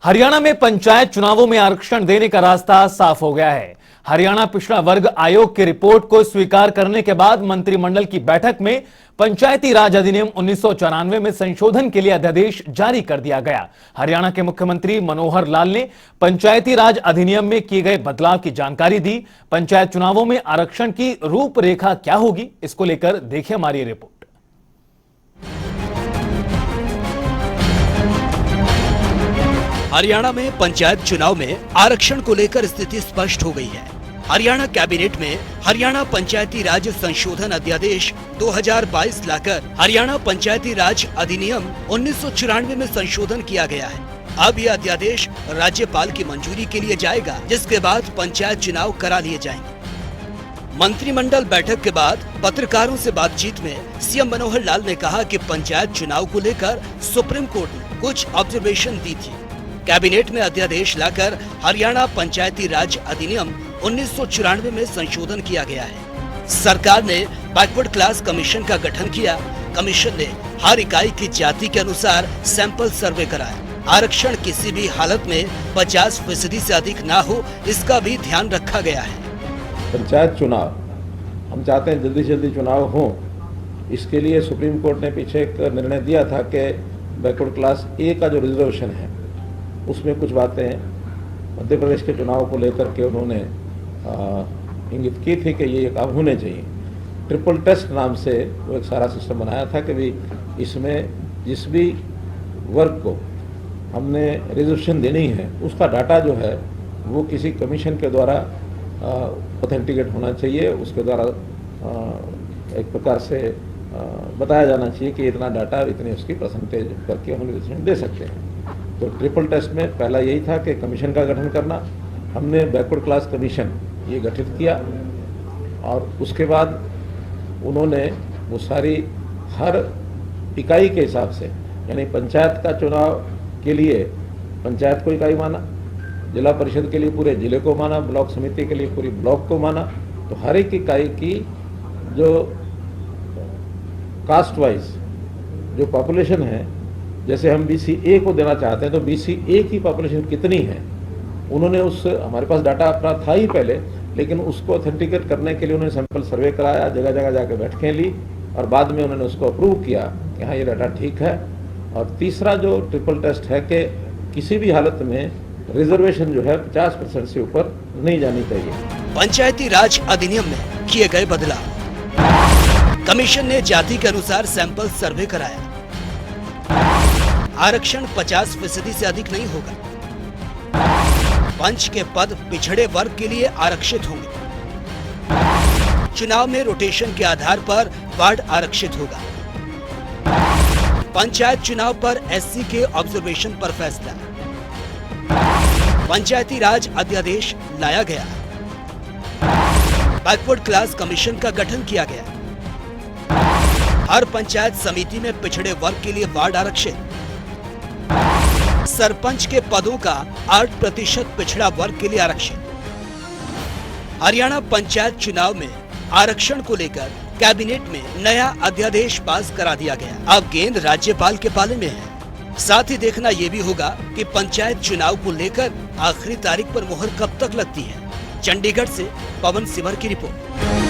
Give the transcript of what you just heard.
हरियाणा में पंचायत चुनावों में आरक्षण देने का रास्ता साफ हो गया है। हरियाणा पिछड़ा वर्ग आयोग की रिपोर्ट को स्वीकार करने के बाद मंत्रिमंडल की बैठक में पंचायती राज अधिनियम 1994 में संशोधन के लिए अध्यादेश जारी कर दिया गया। हरियाणा के मुख्यमंत्री मनोहर लाल ने पंचायती राज अधिनियम में किए गए बदलाव की जानकारी दी। पंचायत चुनावों में आरक्षण की रूपरेखा क्या होगी, इसको लेकर देखिए हमारी रिपोर्ट। हरियाणा में पंचायत चुनाव में आरक्षण को लेकर स्थिति स्पष्ट हो गई है। हरियाणा कैबिनेट में हरियाणा पंचायती राज संशोधन अध्यादेश 2022 लाकर हरियाणा पंचायती राज अधिनियम 1994 में संशोधन किया गया है। अब यह अध्यादेश राज्यपाल की मंजूरी के लिए जाएगा, जिसके बाद पंचायत चुनाव करा लिए जाएंगे। मंत्रिमंडल बैठक के बाद पत्रकारों से बातचीत में सीएम मनोहर लाल ने कहा कि पंचायत चुनाव को लेकर सुप्रीम कोर्ट ने कुछ ऑब्जर्वेशन दी थी। कैबिनेट में अध्यादेश लाकर हरियाणा पंचायती राज अधिनियम 1994 में संशोधन किया गया है। सरकार ने बैकवर्ड क्लास कमीशन का गठन किया। कमीशन ने हर इकाई की जाति के अनुसार सैंपल सर्वे कराया। आरक्षण किसी भी हालत में 50% से अधिक ना हो, इसका भी ध्यान रखा गया है। पंचायत चुनाव हम चाहते हैं जल्दी से जल्दी चुनाव हो। इसके लिए सुप्रीम कोर्ट ने पीछे एक निर्णय दिया था कि बैकवर्ड क्लास ए का जो रिजर्वेशन है उसमें कुछ बातें मध्य प्रदेश के चुनाव को लेकर के उन्होंने इंगित की थी कि ये काम होने चाहिए। ट्रिपल टेस्ट नाम से वो एक सारा सिस्टम बनाया था कि भी इसमें जिस भी वर्ग को हमने रिजर्वेशन देनी है उसका डाटा जो है वो किसी कमीशन के द्वारा ऑथेंटिकेट होना चाहिए। उसके द्वारा एक प्रकार से बताया जाना चाहिए कि इतना डाटा इतने उसकी परसेंटेज करके हम रिजर्वेशन दे सकते हैं। तो ट्रिपल टेस्ट में पहला यही था कि कमीशन का गठन करना। हमने बैकवर्ड क्लास कमीशन ये गठित किया और उसके बाद उन्होंने वो सारी हर इकाई के हिसाब से, यानी पंचायत का चुनाव के लिए पंचायत को इकाई माना, जिला परिषद के लिए पूरे जिले को माना, ब्लॉक समिति के लिए पूरी ब्लॉक को माना। तो हर एक इकाई की जो कास्ट वाइज जो पॉपुलेशन है, जैसे हम BCA को देना चाहते हैं तो BCA की पॉपुलेशन कितनी है, उन्होंने हमारे पास डाटा अपना था ही पहले, लेकिन उसको ऑथेंटिकेट करने के लिए उन्होंने सैंपल सर्वे कराया, जगह जगह जाकर बैठकें ली और बाद में उन्होंने उसको अप्रूव किया कि हाँ ये डाटा ठीक है। और तीसरा जो ट्रिपल टेस्ट है कि किसी भी हालत में रिजर्वेशन जो है 50% से ऊपर नहीं जानी चाहिए। पंचायती राज अधिनियम में किए गए बदलाव। कमीशन ने जाति के अनुसार सैंपल सर्वे कराया। आरक्षण 50% से अधिक नहीं होगा। पंच के पद पिछड़े वर्ग के लिए आरक्षित होंगे। चुनाव में रोटेशन के आधार पर वार्ड आरक्षित होगा। पंचायत चुनाव पर SC के ऑब्जर्वेशन पर फैसला। पंचायती राज अध्यादेश लाया गया। बैकवर्ड क्लास कमीशन का गठन किया गया। हर पंचायत समिति में पिछड़े वर्ग के लिए वार्ड आरक्षित। सरपंच के पदों का 8% पिछड़ा वर्ग के लिए आरक्षण। हरियाणा पंचायत चुनाव में आरक्षण को लेकर कैबिनेट में नया अध्यादेश पास करा दिया गया। अब गेंद राज्यपाल के पाले में है। साथ ही देखना ये भी होगा कि पंचायत चुनाव को लेकर आखिरी तारीख पर मुहर कब तक लगती है। चंडीगढ़ से पवन सिमर की रिपोर्ट।